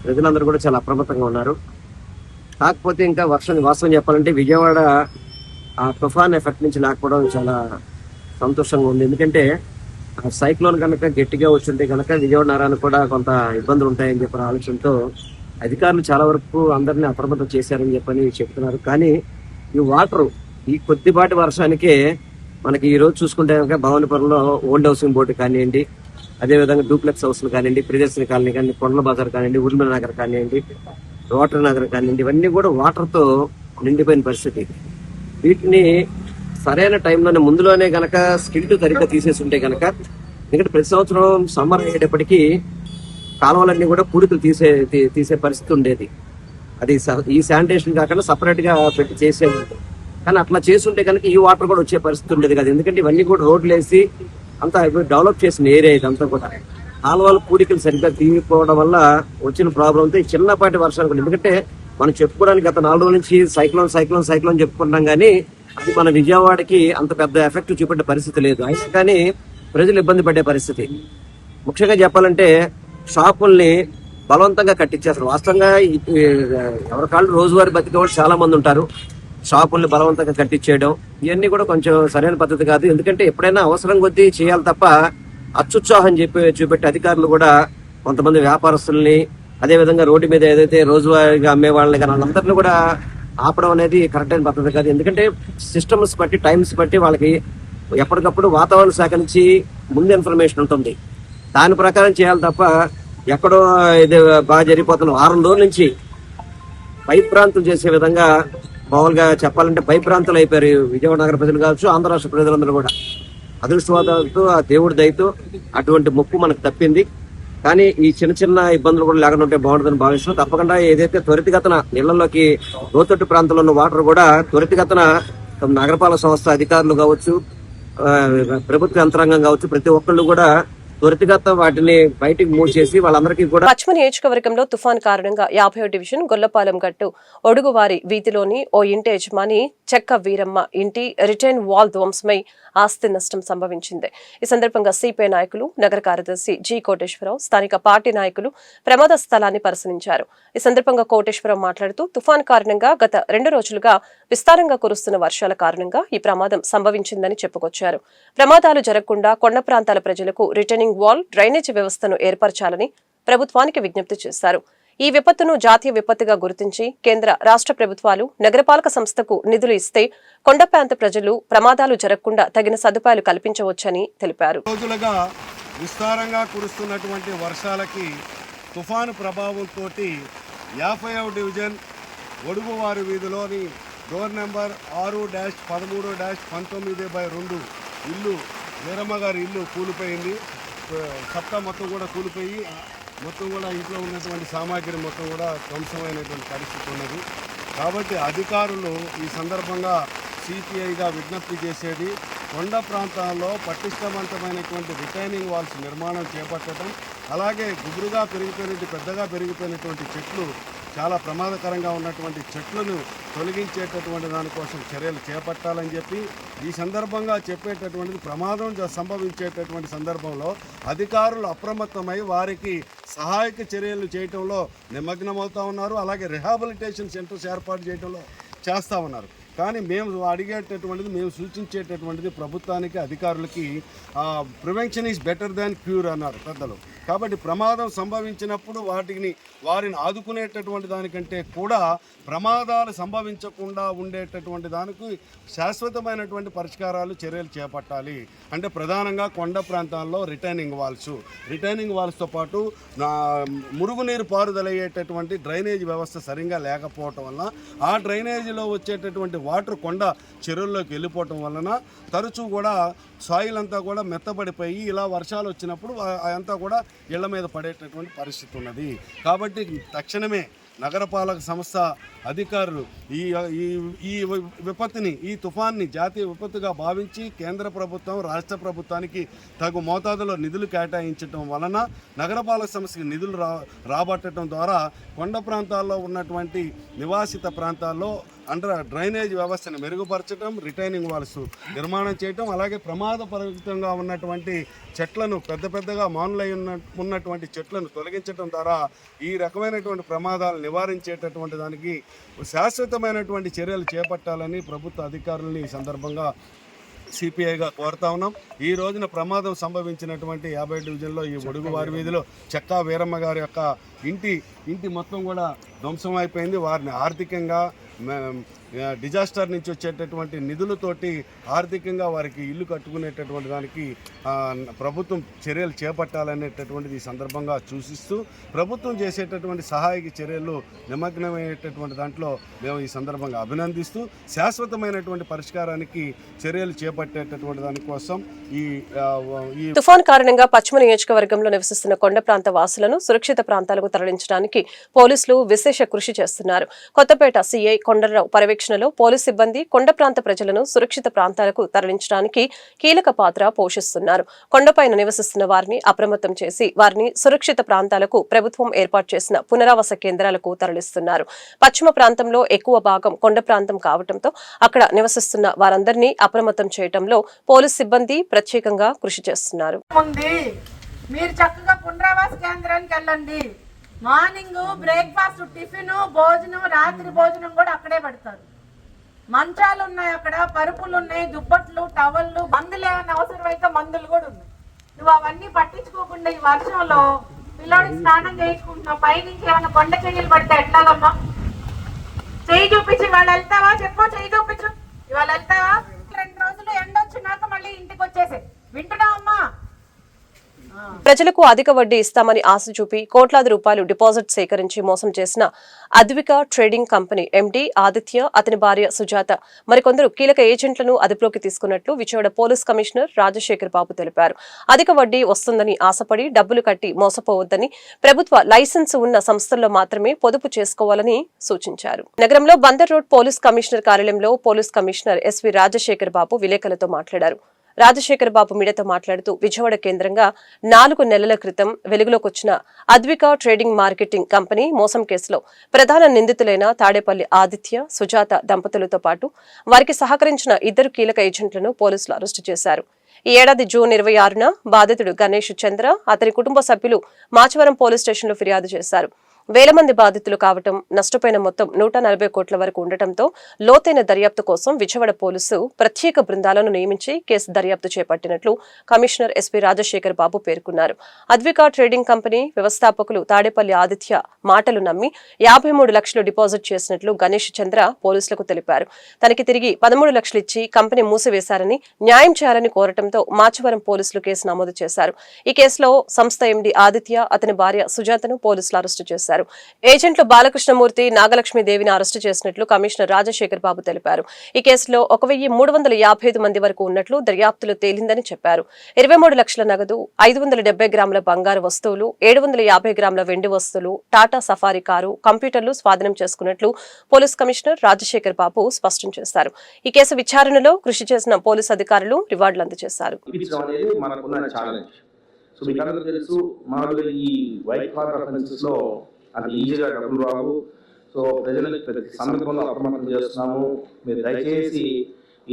ప్రజలందరూ కూడా చాలా అప్రమత్తంగా ఉన్నారు. కాకపోతే ఇంకా వాస్తవం చెప్పాలంటే విజయవాడ ఆ తుఫాన్ ఎఫెక్ట్ నుంచి లేకపోవడం చాలా సంతోషంగా ఉంది. ఎందుకంటే ఆ సైక్లోన్ కనుక గట్టిగా వచ్చుంటే కనుక విజయవాడ నగరానికి కూడా కొంత ఇబ్బందులు ఉంటాయని చెప్పిన ఆలోచనతో అధికారులు చాలా వరకు అందరినీ అప్రమత్తం చేశారని చెప్పని చెప్తున్నారు. కానీ ఈ వాటర్ ఈ కొద్దిపాటి వర్షానికే మనకి ఈ రోజు చూసుకుంటే కనుక భవనపురంలో ఓల్డ్ హౌసింగ్ బోర్డు కానివ్వండి, అదేవిధంగా డూప్లెక్స్ హౌస్లు కానివ్వండి, ప్రియదర్శిని కాలనీ కానీ, కొండల బజార్ కానివ్వండి, ఊర్మిళ నగర్ కానివ్వండి, రోటరీ నగర్ కానివ్వండి, ఇవన్నీ కూడా వాటర్తో నిండిపోయిన పరిస్థితి. వీటిని సరైన టైంలోనే ముందులోనే గనక స్కిల్ట్ సరిగ్గా తీసేసి ఉంటే కనుక, ఎందుకంటే ప్రతి సంవత్సరం సమ్మర్ అయ్యేటప్పటికీ కాలువలన్నీ కూడా పూడికలు తీసే పరిస్థితి ఉండేది. అది ఈ శానిటేషన్ కాకుండా సపరేట్ గా పెట్టి చేసేది. కానీ అట్లా చేస్తుంటే కనుక ఈ వాటర్ కూడా వచ్చే పరిస్థితి ఉండేది కదా. ఎందుకంటే ఇవన్నీ కూడా రోడ్లు వేసి అంతా డెవలప్ చేసిన ఏరియా ఇదంతా కూడా. కాలువలు పూడికలు సరిగ్గా తీయకపోవడం వల్ల వచ్చిన ప్రాబ్లంతో ఈ చిన్నపాటి వర్షాలు కూడా. ఎందుకంటే మనం చెప్పుకోవడానికి గత 4 రోజుల నుంచి సైక్లోన్ చెప్పుకుంటాం కానీ అది మన విజయవాడకి అంత పెద్ద ఎఫెక్ట్ చూపెట్టే పరిస్థితి లేదు. అయినా కానీ ప్రజలు ఇబ్బంది పడే పరిస్థితి. ముఖ్యంగా చెప్పాలంటే షాపుల్ని బలవంతంగా కట్టించేస్తారు. వాస్తవంగా ఎవరి కాళ్ళు రోజువారీ బతికే వాళ్ళు చాలా మంది ఉంటారు. షాపుల్ని బలవంతంగా కట్టించేయడం ఇవన్నీ కూడా కొంచెం సరైన పద్ధతి కాదు. ఎందుకంటే ఎప్పుడైనా అవసరం కొద్దీ చేయాలి తప్ప అత్యుత్సాహం చూపెట్టి అధికారులు కూడా కొంతమంది వ్యాపారస్తుల్ని, అదేవిధంగా రోడ్డు మీద ఏదైతే రోజువారీగా అమ్మే వాళ్ళని కానీ వాళ్ళందరినీ కూడా ఆపడం అనేది కరెక్ట్ అయిన పద్ధతి కాదు. ఎందుకంటే సిస్టమ్స్ బట్టి, టైమ్స్ బట్టి వాళ్ళకి ఎప్పటికప్పుడు వాతావరణ శాఖ నుంచి ముందు ఇన్ఫర్మేషన్ ఉంటుంది. దాని ప్రకారం చేయాలి తప్ప ఎక్కడో ఇది బాగా జరిగిపోతున్న 6 రోజుల నుంచి భయప్రాంతులు చేసే విధంగా, మామూలుగా చెప్పాలంటే భయప్రాంతులు అయిపోయారు విజయవాడ నగర ప్రజలు కావచ్చు, ఆంధ్ర రాష్ట్ర ప్రజలందరూ కూడా. అదృష్టవాదాలతో ఆ దేవుడి దయతో అటువంటి ముప్పు మనకు తప్పింది. కానీ ఈ చిన్న ఇబ్బందులు కూడా లేకుండా ఉంటే బాగుంటుందని భావిస్తున్నాం. తప్పకుండా ఏదైతే త్వరితగతన ఇళ్లలోకి లోతట్టు ప్రాంతంలో ఉన్న వాటర్ కూడా త్వరితగతన నగరపాలక సంస్థ అధికారులు కావచ్చు, ప్రభుత్వ యంత్రాంగం కావచ్చు, ప్రతి ఒక్కళ్ళు కూడా త్వరితగత వాటిని బయటికి మూవ్ చేసి వాళ్ళందరికీ కూడా. పశ్చిమ నియోజకవర్గంలో తుఫాన్ కారణంగా 50వ డివిజన్ గొల్లపాలెం గట్టు ఒడుగువారి వీధిలోని ఓ ఇంటి యజమాని చెక్క వీరమ్మ ఇంటి రిటైన్ వాల్ ధ్వంసమై ఆస్తి నష్టం సంభవించింది. ఈ సందర్భంగా సిపిఐ నాయకులు, నగర కార్యదర్శి జి కోటేశ్వరరావు, స్థానిక పార్టీ నాయకులు ప్రమాద స్థలాన్ని పరిశీలించారు. ఈ సందర్భంగా కోటేశ్వరరావు మాట్లాడుతూ తుఫాన్ కారణంగా గత 2 రోజులుగా విస్తారంగా కురుస్తున్న వర్షాల కారణంగా ఈ ప్రమాదం సంభవించిందని చెప్పుకొచ్చారు. ప్రమాదాలు జరగకుండా కొండ ప్రాంతాల ప్రజలకు రిటైనింగ్ వాల్, డ్రైనేజీ వ్యవస్థను ఏర్పరచాలని ప్రభుత్వానికి విజ్ఞప్తి చేశారు. ఈ విపత్తును జాతీయ విపత్తుగా గుర్తించి కేంద్ర, రాష్ట్ర ప్రభుత్వాలు నగరపాలక సంస్థకు నిధులు ఇస్తే కొండ ప్రాంత ప్రజలు ప్రమాదాలు జరగకుండా తగిన సదుపాయాలు కల్పించవచ్చని తెలిపారు. రోజులుగా విస్తారంగా కురుస్తున్నటువంటి వర్షాలకి తుఫాను ప్రభావంతో 50వ డివిజన్ ఒడుగువారి వీధిలోని డోర్ నెంబర్ 6-13-19/2 ఇల్లు, వీరమ్మ గారి ఇల్లు కూలిపోయింది. సప్తా మొత్తం కూడా కూలిపోయి మొత్తం కూడా ఇంట్లో ఉన్నటువంటి సామాగ్రి మొత్తం కూడా ధ్వంసమైనటువంటి పరిస్థితి ఉన్నది. కాబట్టి అధికారులు ఈ సందర్భంగా సిపిఐగా విజ్ఞప్తి చేసేది, కొండ ప్రాంతాల్లో పటిష్టవంతమైనటువంటి రిటైనింగ్ వాల్స్ నిర్మాణం చేపట్టడం, అలాగే గుబురుగా పెద్దగా పెరిగిపోయినటువంటి చెట్లు, చాలా ప్రమాదకరంగా ఉన్నటువంటి చెట్లను తొలగించేటటువంటి దానికోసం చర్యలు చేపట్టాలని చెప్పి ఈ సందర్భంగా చెప్పేటటువంటిది, ప్రమాదం సంభవించేటటువంటి సందర్భంలో అధికారులు అప్రమత్తమై వారికి సహాయక చర్యలు చేయటంలో నిమగ్నమవుతూ ఉన్నారు. అలాగే రిహాబిలిటేషన్ సెంటర్స్ ఏర్పాటు చేయడంలో చేస్తూ ఉన్నారు. కానీ మేము అడిగేటటువంటిది, మేము సూచించేటటువంటిది ప్రభుత్వానికి, అధికారులకి prevention is better than cure అన్నారు పెద్దలు. కాబట్టి ప్రమాదం సంభవించినప్పుడు వారిని ఆదుకునేటటువంటి దానికంటే కూడా ప్రమాదాలు సంభవించకుండా ఉండేటటువంటి దానికి శాశ్వతమైనటువంటి పరిష్కారాలు, చర్యలు చేపట్టాలి. అంటే ప్రధానంగా కొండ ప్రాంతాల్లో రిటైనింగ్ వాల్స్తో పాటు మురుగునీరు పారుదలయ్యేటటువంటి డ్రైనేజ్ వ్యవస్థ సరిగ్గా లేకపోవటం వలన ఆ డ్రైనేజీలో వచ్చేటటువంటి వాటర్ కొండ చెరువుల్లోకి వెళ్ళిపోవటం వలన తరచూ కూడా సాయిల్ అంతా కూడా మెత్తబడిపోయి ఇలా వర్షాలు వచ్చినప్పుడు అదంతా కూడా ఇళ్ల మీద పడేటటువంటి పరిస్థితి ఉన్నది. కాబట్టి తక్షణమే నగరపాలక సంస్థ అధికారులు ఈ విపత్తుని, ఈ తుఫాన్ని జాతీయ విపత్తుగా భావించి కేంద్ర ప్రభుత్వం, రాష్ట్ర ప్రభుత్వానికి తగు మోతాదులో నిధులు కేటాయించడం వలన నగరపాలక సంస్థకి నిధులు రాబట్టడం ద్వారా కొండ ప్రాంతాల్లో ఉన్నటువంటి నివాసిత ప్రాంతాల్లో డ్రైనేజ్ వ్యవస్థను మెరుగుపరచడం, రిటైనింగ్ వాల్స్ నిర్మాణం చేయటం, అలాగే ప్రమాదపరితంగా ఉన్నటువంటి చెట్లను, పెద్దగా మానులై ఉన్నటువంటి చెట్లను తొలగించడం ద్వారా ఈ రకమైనటువంటి ప్రమాదాలు నివారించేటటువంటి దానికి శాశ్వతమైనటువంటి చర్యలు చేపట్టాలని ప్రభుత్వ అధికారులని ఈ సందర్భంగా సిపిఐగా కోరుతా ఉన్నాం. ఈ రోజున ప్రమాదం సంభవించినటువంటి 50 డివిజన్లో ఈ ఒడుగువారి వీధిలో చెక్కా వీరమ్మ గారి యొక్క ఇంటి మొత్తం కూడా ధ్వంసం అయిపోయింది. వారిని ఆర్థికంగా డిజాస్టర్ నుంచి వచ్చేటటువంటి నిధులతోటి ఆర్థికంగా వారికి ఇల్లు కట్టుకునేటటువంటి దానికి ప్రభుత్వం చర్యలు చేపట్టాలనేటటువంటిది ఈ సందర్భంగా సూచిస్తూ ప్రభుత్వం చేసేటటువంటి సహాయక చర్యలు నిమగ్నమయ్యేటటువంటి దాంట్లో మేము ఈ సందర్భంగా అభినందిస్తూ శాశ్వతమైనటువంటి పరిష్కారానికి చర్యలు చేపట్టేటటువంటి దానికోసం ఈ తుఫాన్ కారణంగా పశ్చిమ నియోజకవర్గంలో నివసిస్తున్న కొండ ప్రాంత వాసులను సురక్షిత ప్రాంతాలకు తరలించడానికి పోలీసులు విశేష కృషి చేస్తున్నారు. కొత్తపేట సిఐ కొండలరావు పర్యవేక్షణలో పోలీసు సిబ్బంది కొండ ప్రాంత ప్రజలను సురక్షిత ప్రాంతాలకు తరలించడానికి కీలక పాత్ర పోషిస్తున్నారు. కొండపైన నివసిస్తున్న వారిని అప్రమత్తం చేసి వారిని సురక్షిత ప్రాంతాలకు ప్రభుత్వం ఏర్పాటు చేసిన పునరావాస కేంద్రాలకు తరలిస్తున్నారు. పశ్చిమ ప్రాంతంలో ఎక్కువ భాగం కొండ ప్రాంతం కావడంతో అక్కడ నివసిస్తున్న వారందరినీ అప్రమత్తం చేయడంలో పోలీసు సిబ్బంది ప్రత్యేకంగా కృషి చేస్తున్నారు. మీరు చక్కగా పునరావాస కేంద్రానికి వెళ్ళండి. మార్నింగ్ బ్రేక్ఫాస్ట్, టిఫిన్, భోజనం, రాత్రి భోజనం కూడా అక్కడే పెడతారు. మంచాలు ఉన్నాయి, అక్కడ పరుపులు ఉన్నాయి, దుప్పట్లు, టవళ్ళు, మందులు ఏమైనా అవసరం అయితే మందులు కూడా ఉన్నాయి. నువ్వు అవన్నీ పట్టించుకోకుండా ఈ వర్షంలో పిల్లోడికి స్నానం చేయించుకుంటున్నావు. పైనుంచి ఏమైనా కొండ చెయ్యలు పడితే ఎట్లాగమ్మా? చెయ్యి చూపించి ఇవాళ వెళ్తావా? చెప్పు, చెయ్యి చూపించు. ఇవాళ వెళ్తావా? 2 రోజులు ఎండ వచ్చినాక మళ్ళీ ఇంటికి వచ్చేసే. వింటున్నావమ్మా? ప్రజలకు అధిక వడ్డీ ఇస్తామని ఆశ చూపి కోట్లాది రూపాయలు డిపాజిట్ సేకరించి మోసం చేసిన Advika trading company MD Aditya, అతని భార్య సుజాత, మరికొందరు కీలక ఏజెంట్లను అదుపులోకి తీసుకున్నట్లు విజయవాడ పోలీస్ కమిషనర్ రాజశేఖర్ బాబు తెలిపారు. అధిక వడ్డీ వస్తుందని ఆశపడి డబ్బులు కట్టి మోసపోవద్దని, ప్రభుత్వ లైసెన్స్ ఉన్న సంస్థల్లో మాత్రమే పొదుపు చేసుకోవాలని సూచించారు. నగరంలో బందర్ రోడ్ పోలీస్ కమిషనర్ కార్యాలయంలో పోలీస్ కమిషనర్ ఎస్వి రాజశేఖర్ బాబు విలేకరులతో మాట్లాడారు. రాజశేఖర్ బాబు మీడియాతో మాట్లాడుతూ విజయవాడ కేంద్రంగా 4 నెలల క్రితం వెలుగులోకి వచ్చిన అద్విక ట్రేడింగ్ మార్కెటింగ్ కంపెనీ మోసం కేసులో ప్రధాన నిందితులైన తాడేపల్లి ఆదిత్య, సుజాత దంపతులతో పాటు వారికి సహకరించిన 2 కీలక ఏజెంట్లను పోలీసులు అరెస్టు చేశారు. ఈ ఏడాది జూన్ 26న బాధితుడు గణేష్ చంద్ర, అతని కుటుంబ సభ్యులు మాచవరం పోలీస్ స్టేషన్లో ఫిర్యాదు చేశారు. వేల మంది బాధితులు కావటం, నష్టపోయిన మొత్తం 140 కోట్ల వరకు ఉండటంతో లోతైన దర్యాప్తు కోసం విజయవాడ పోలీసు ప్రత్యేక బృందాలను నియమించి కేసు దర్యాప్తు చేపట్టినట్లు కమిషనర్ ఎస్పీ రాజశేఖర్ బాబు పేర్కొన్నారు. అద్విక ట్రేడింగ్ కంపెనీ వ్యవస్థాపకులు తాడేపల్లి ఆదిత్య మాటలు నమ్మి 53 లక్షలు డిపాజిట్ చేసినట్లు గణేష్ చంద్ర పోలీసులకు తెలిపారు. తనకి తిరిగి 13 లక్షలు ఇచ్చి కంపెనీ మూసివేశారని, న్యాయం చేయాలని కోరటంతో మాచవరం పోలీసులు కేసు నమోదు చేశారు. ఈ కేసులో సంస్థ ఎండీ ఆదిత్య, అతని భార్య సుజాతను పోలీసులు అరెస్టు చేశారు. ఏజెంట్లు బాలకృష్ణమూర్తి, నాగలక్ష్మీదేవిని అరెస్టు చేసినట్లు కమిషనర్ రాజశేఖర్ బాబు తెలిపారు. ఈ కేసులో 1355 మంది వరకు ఉన్నట్లు దర్యాప్తులో తేలిందని చెప్పారు. 23 లక్షల నగదు, 570 గ్రాముల బంగారు వస్తువులు, 750 గ్రాముల వెండి వస్తువులు, టాటా సఫారీ కారు, కంప్యూటర్లు స్వాధీనం చేసుకున్నట్లు పోలీస్ కమిషనర్ రాజశేఖర్ బాబు స్పష్టం చేశారు. ఈ కేసు విచారణలో కృషి చేసిన పోలీసు అధికారులు రివార్డులు అందజేశారు. సో మీకు అందరూ తెలుసు, మామూలుగా ఈ వైట్ కాలర్ అఫెన్సెస్ లో అంత ఈజీగా డబ్బులు రావు. సో ప్రజలకు ప్రతి సందర్భంలో అప్రమత్తం చేస్తున్నాము. మీరు దయచేసి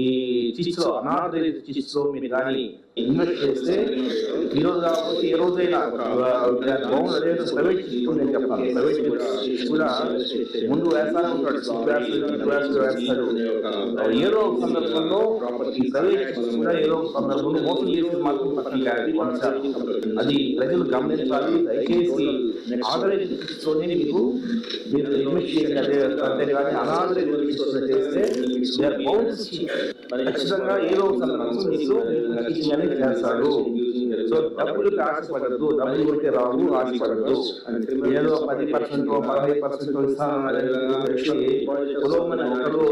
ఈ చిట్స్లో అనాథరైజ్ చిట్స్లో మీరు కానీ ఇన్వెస్ట్ చేస్తే ఈరోజు కాకపోతే ఏ రోజైనా ప్రైవేట్ చిట్స్ నేను చెప్తాను. ప్రైవేట్ చిట్స్ కూడా ముందు వేస్తానే ఉంటాడు, వేస్తాడు. ఏదో ఒక సందర్భంలో ఈ ప్రైవేట్ చిట్స్ కూడా ఏదో ఒక సందర్భంలో మోసం చేసేది మాత్రం పక్కన గ్యారెంటీ పంచాలి. అది ప్రజలు గమనించాలి. దయచేసి ఆథరైజ్ చిట్స్తోనే మీరు ఇన్వెస్ట్ చేయాలి. అంతేగాని అనాథరైజ్ చిట్స్ చేస్తే ఖచ్చితంగా ఏదో ఒక సందర్భంలో మీకు చేస్తాడు. సో డబ్బులకు ఆశపడద్దు, డబ్బులు కొట్టే రావు, ఆశపడద్దు. ఏదో 10%, 15% ఇస్తానని ఒకరు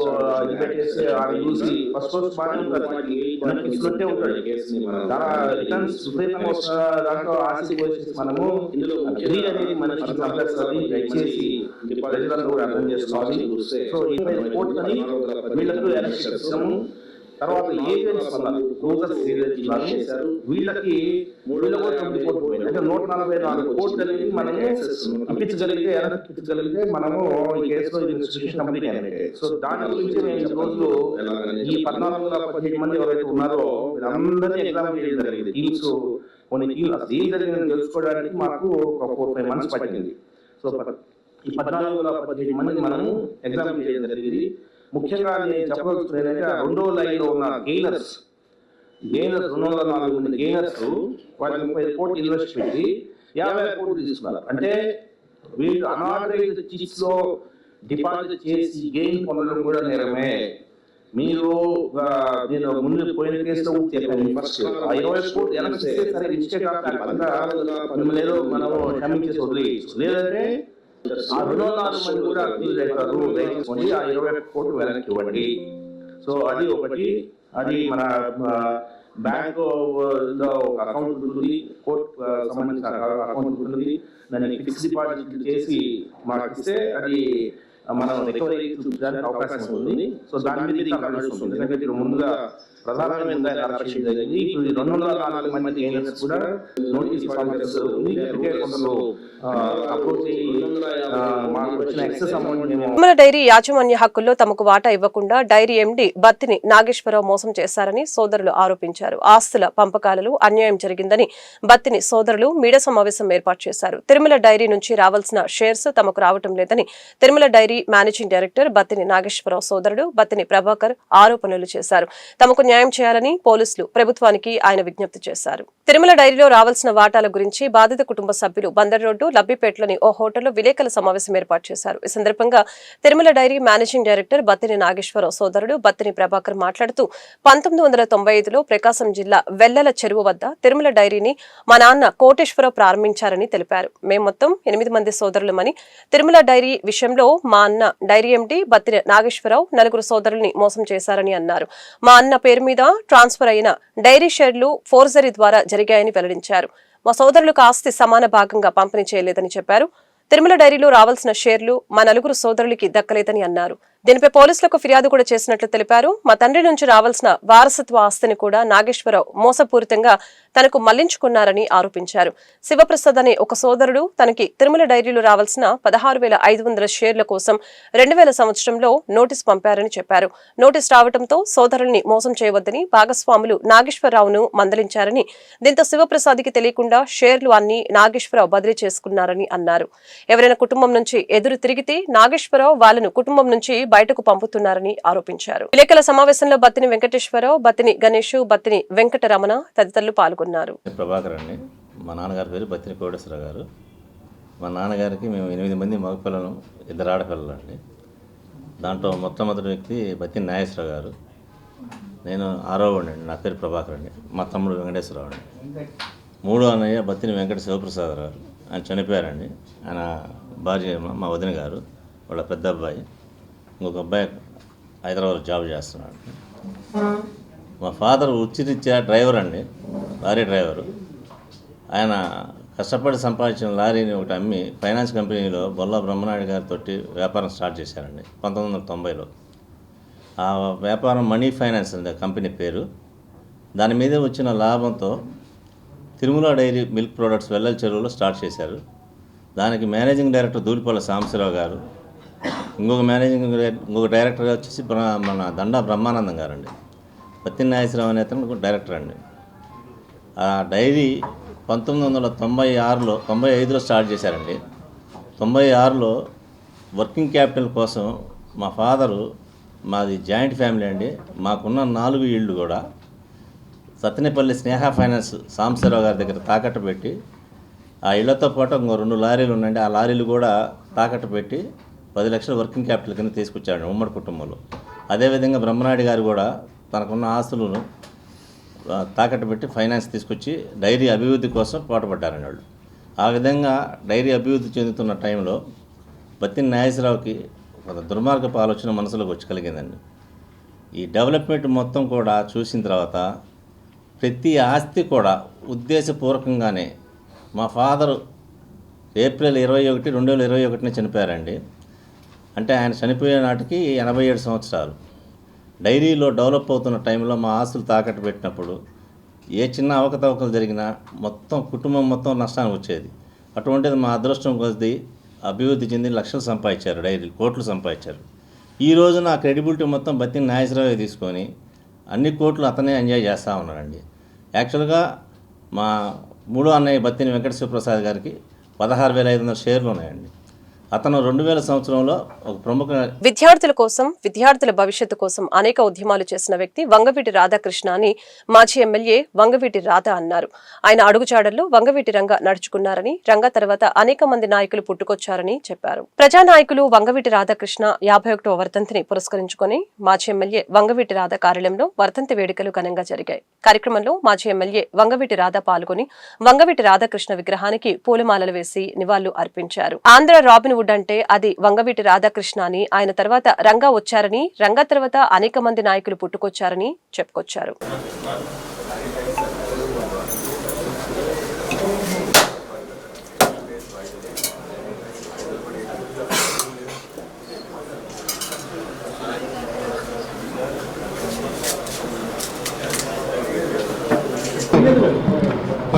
పెట్టేస్తే ఆయన చూసి ఫస్ట్ రోజు బాగానే ఉంటారు, మనకి ఇచ్చినట్టే ఉంటాడు. రిటర్న్స్ విపరీతంగా దాంట్లో ఆశకి వచ్చేసి మనము గ్రీడ్ అనేది మనకి సంపేస్తుంది. దయచేసి ప్రజలందరూ కూడా అర్థం చేసుకోవాలి. సో కోర్టు అని వీళ్ళకు ఎలక్షన్ ఇస్తాము. తర్వాత ఏజెంట్స్ అన్నారు, రోజర్స్ ఏజెంట్స్ వీళ్ళకి 3 కోట్లు పోయింది. అంటే 144 కోట్లు అనేది మనమే ఇప్పించగలిగితే మనము ఈ కేసులో ఇన్వెస్టిగేషన్ కంప్లీట్ అయినట్టే. సో దాని గురించి మేము ఈ రోజు ఈ 1417 మంది ఎవరైతే ఉన్నారో వీళ్ళందరినీ ఎగ్జామ్ చేయడం జరిగింది. టీమ్స్ కొన్ని టీమ్స్ అసలు ఏం జరిగిందని తెలుసుకోవడానికి మాకు ఒక 4-5 months పట్టింది. సో ఈ 1417 మందిని మనము ఎగ్జామ్ చేయడం జరిగింది. ముఖ్యంగా నేను చెప్పదలుచుకున్నది ఏంటంటే రెండో లైన్లో ఉన్న గెయినర్స్ 204 మంది గెయినర్స్ వాళ్ళకి 30 కోట్లు ఇన్వెస్ట్ పెట్టి 50 కోట్లు తీసుకున్నారు. అంటే వీళ్ళు అనాథరైజ్డ్ చిట్స్ లో డిపాజిట్ చేసి గెయిన్ పొందడం కూడా నేరమే. మీరు నేను ముందు పోయిన కేసులో చెప్పాను, ఫస్ట్ 20 కోట్లు ఎనక్స్ సరే మిస్టేక్ లేదు, మనము క్షమించేసి వదిలేయచ్చు. లేదంటే ఆ 204 మంది కూడా అక్యూజ్ అవుతారు. దయచేసి ఆ 20 కోట్లు వెనక్కి ఇవ్వండి. సో అది ఒకటి. అది మన బ్యాంక్ ఒక అకౌంట్ ఉంటుంది, కోర్టు సంబంధించిన అకౌంట్ ఉంటుంది. దాన్ని ఫిక్స్డ్ డిపాజిట్ చేసి మాకు ఇస్తే అది మనం రికవరీ చూపించడానికి అవకాశం ఉంది. సో దాని మీద నడుస్తుంది. ఎందుకంటే ముందుగా ప్రధానమైన జరిగింది. ఇప్పుడు 204 మంది గెయినర్స్ కూడా నోటీస్ జరుగుతుంది. తిరుమల డైరీ యాజమాన్య హక్కుల్లో తమకు వాటా ఇవ్వకుండా డైరీ ఎండీ బత్తిని నాగేశ్వరరావు మోసం చేశారని సోదరులు ఆరోపించారు. ఆస్తుల పంపకాలలో అన్యాయం జరిగిందని బత్తిని సోదరులు మీడియా సమావేశం ఏర్పాటు చేశారు. తిరుమల డైరీ నుంచి రావాల్సిన షేర్స్ తమకు రావటం లేదని Tirumala dairy managing director Battini Nageswara Rao సోదరుడు బత్తిని ప్రభాకర్ ఆరోపణలు చేశారు. తమకు న్యాయం చేయాలని పోలీసులు ప్రభుత్వానికి ఆయన విజ్ఞప్తి చేశారు. తిరుమల డైరీలో రావాల్సిన వాటాల గురించి బాధిత కుటుంబ సభ్యులు బందర్ రోడ్డు లబ్బిపేటలోని ఓ హోటల్లో విలేకరుల సమావేశం ఏర్పాటు చేశారు. ఈ సందర్భంగా Tirumala dairy managing director Battini Nageswara Rao సోదరుడు బత్తిని ప్రభాకర్ మాట్లాడుతూ 1995లో ప్రకాశం జిల్లా వెల్లల చెరువు వద్ద తిరుమల డైరీని మా నాన్న కోటేశ్వరరావు ప్రారంభించారని తెలిపారు. మేము మొత్తం 8 మంది సోదరులమని, తిరుమల డైరీ విషయంలో మా అన్న డైరీ ఎండీ బత్తిని నాగేశ్వరరావు 4 సోదరుల్ని మోసం చేశారని అన్నారు. మా అన్న పేరు మీద ట్రాన్స్ఫర్ అయిన డైరీ షేర్లు ఫోర్జరీ ద్వారా జరిగాయని వెల్లడించారు. మా సోదరులకు ఆస్తి సమాన భాగంగా పంపిణీ చేయలేదని చెప్పారు. తిరుమల డైరీలో రావాల్సిన షేర్లు మా 4 సోదరులకి దక్కలేదని అన్నారు. దీనిపై పోలీసులకు ఫిర్యాదు కూడా చేసినట్లు తెలిపారు. మా తండ్రి నుంచి రావాల్సిన వారసత్వ ఆస్తిని కూడా నాగేశ్వరరావు మోసపూరితంగా తనకు మళ్లించుకున్నారని ఆరోపించారు. శివప్రసాద్ అనే ఒక సోదరుడు తనకి తిరుమల డైరీలో రావాల్సిన 16,500 షేర్ల కోసం 2000 సంవత్సరంలో నోటీస్ పంపారని చెప్పారు. నోటీస్ రావడంతో సోదరుల్ని మోసం చేయవద్దని భాగస్వాములు నాగేశ్వరరావును మందలించారని, దీంతో శివప్రసాద్కి తెలియకుండా షేర్లు అన్ని నాగేశ్వరరావు బదిలీ చేసుకున్నారని అన్నారు. ఎవరైనా కుటుంబం నుంచి ఎదురు తిరిగితే నాగేశ్వరరావు వాళ్ళను కుటుంబం నుంచి బయటకు పంపుతున్నారని ఆరోపించారు. విలేకరుల సమావేశంలో బత్తిని వెంకటేశ్వరరావు, బత్తిని గణేష్, బత్తిని వెంకటరమణ తదితరులు పాల్గొన్నారు. ప్రభాకర్ అండి, మా నాన్నగారి పేరు బత్తిని కోటేశ్వరరావు గారు. మా నాన్నగారికి మేము 8 మంది మగపిల్లలు, 2 ఆడపిల్లలు అండి. దాంట్లో మొట్టమొదటి వ్యక్తి బత్తిని నాగేశ్వరరావు గారు. నేను 6వ వాడిని అండి. నా పేరు ప్రభాకర్ అండి. మా తమ్ముడు వెంకటేశ్వరరావు అండి. 3వ అన్నయ్య బత్తిని వెంకట శివప్రసాద్ గారు. ఆయన చనిపోయారండి. ఆయన భార్య మా వదిన గారు, వాళ్ళ పెద్ద అబ్బాయి. ఇంకొక అబ్బాయి హైదరాబాద్లో జాబ్ చేస్తున్నాడు. మా ఫాదర్ వృత్తిరీత్యా డ్రైవర్ అండి, లారీ డ్రైవరు. ఆయన కష్టపడి సంపాదించిన లారీని ఒకటి అమ్మి ఫైనాన్స్ కంపెనీలో బొల్లా బ్రహ్మనాయుడు గారితో వ్యాపారం స్టార్ట్ చేశారండి 1990లో. ఆ వ్యాపారం మనీ ఫైనాన్స్ అండి కంపెనీ పేరు. దాని మీద వచ్చిన లాభంతో Tirumala dairy milk products Vellala చెరువులో స్టార్ట్ చేశారు. దానికి మేనేజింగ్ డైరెక్టర్ దూలిపల్ల సాంబశివరావు గారు, ఇంకొక డైరెక్టర్గా వచ్చేసి మన దండా బ్రహ్మానందం గారండి. బత్తిన నాగేశ్వరరావు అనే అతను డైరెక్టర్ అండి. ఆ డైరీ 1995లో స్టార్ట్ చేశారండి. 96లో వర్కింగ్ క్యాపిటల్ కోసం మా ఫాదరు, మాది జాయింట్ ఫ్యామిలీ అండి, మాకున్న 4 ఇళ్ళు కూడా సత్తెనపల్లి స్నేహ ఫైనాన్స్ సాంబశివరావు గారి దగ్గర తాకట్టు పెట్టి, ఆ ఇళ్లతో పాటు ఇంకో 2 లారీలు ఉన్నాయండి, ఆ లారీలు కూడా తాకట్టు పెట్టి 10 లక్షల వర్కింగ్ క్యాపిటల్ కింద తీసుకొచ్చాడు ఉమ్మడి కుటుంబంలో. అదేవిధంగా బ్రహ్మనాయుడు గారు కూడా తనకున్న ఆస్తులను తాకట్టు పెట్టి ఫైనాన్స్ తీసుకొచ్చి డైరీ అభివృద్ధి కోసం పాటుపడ్డారండి వాళ్ళు. ఆ విధంగా డైరీ అభివృద్ధి చెందుతున్న టైంలో బత్తిన నాగేశ్వరరావుకి ఒక దుర్మార్గపు ఆలోచన మనసులోకి వచ్చి కలిగిందండి. ఈ డెవలప్మెంట్ మొత్తం కూడా చూసిన తర్వాత ప్రతి ఆస్తి కూడా ఉద్దేశపూర్వకంగానే, మా ఫాదరు ఏప్రిల్ 21, 2021 చనిపోయారండి. అంటే ఆయన చనిపోయే నాటికి 87 సంవత్సరాలు. డైరీలో డెవలప్ అవుతున్న టైంలో మా ఆస్తులు తాకట్టు పెట్టినప్పుడు ఏ చిన్న అవకతవకలు జరిగినా మొత్తం కుటుంబం మొత్తం నష్టానికి వచ్చేది. అటువంటిది మా అదృష్టం కొద్ది అభివృద్ధి చెంది లక్షలు సంపాదించారు, డైరీలు కోట్లు సంపాదించారు. ఈ రోజున ఆ క్రెడిబిలిటీ మొత్తం బత్తిన నాగేశ్వరరావు తీసుకొని అన్ని కోట్లు అతనే ఎంజాయ్ చేస్తూ ఉన్నాడండి. యాక్చువల్గా మా 3వ అన్నయ్య బత్తిన వెంకట శివప్రసాద్ గారికి 16,500 షేర్లు ఉన్నాయండి. అతను 2000 సంవత్సరంలో ఒక ప్రముఖ విద్యార్థుల కోసం, విద్యార్థుల భవిష్యత్తు కోసం అనేక ఉద్యమాలు చేసిన వ్యక్తి వంగవీటి రాధాకృష్ణ అని మాజీ ఎమ్మెల్యే వంగవీటి రాధా అన్నారు. ఆయన అడుగుజాడల్లో వంగవీటి రంగ నడుచుకున్నారని, రంగ తర్వాత అనేక మంది నాయకులు పుట్టుకొచ్చారని చెప్పారు. ప్రజానాయకులు వంగవీటి రాధాకృష్ణ 51వ వర్ధంతిని పురస్కరించుకుని మాజీ ఎమ్మెల్యే వంగవీటి రాధా కార్యాలయంలో వర్ధంతి వేడుకలు ఘనంగా జరిగాయి. కార్యక్రమంలో మాజీ ఎమ్మెల్యే వంగవీటి రాధా పాల్గొని వంగవీటి రాధాకృష్ణ విగ్రహానికి పూలమాలలు వేసి నివాళులు అర్పించారు. ఆంధ్ర రాబిన్ వుడ్ అంటే అది వంగవీటి రాధాకృష్ణ అని, ఆయన తర్వాత రంగా వచ్చారని, రంగా తర్వాత అనేక మంది నాయకులు పుట్టుకొచ్చారని చెప్పుకొచ్చారు.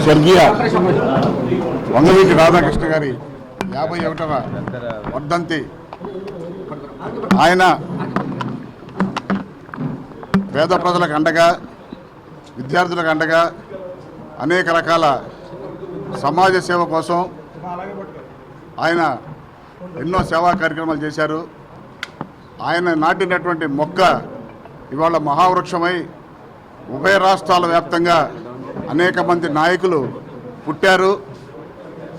స్వర్గీయ వంగవీటి రాధాకృష్ణ గారి 51వ వర్ధంతి. ఆయన పేద ప్రజలకు అండగా, విద్యార్థులకు అండగా అనేక రకాల సమాజ సేవ కోసం ఆయన ఎన్నో సేవా కార్యక్రమాలు చేశారు. ఆయన నాటినటువంటి మొక్క ఇవాళ మహావృక్షమై ఉభయ రాష్ట్రాల వ్యాప్తంగా అనేక మంది నాయకులు పుట్టారు.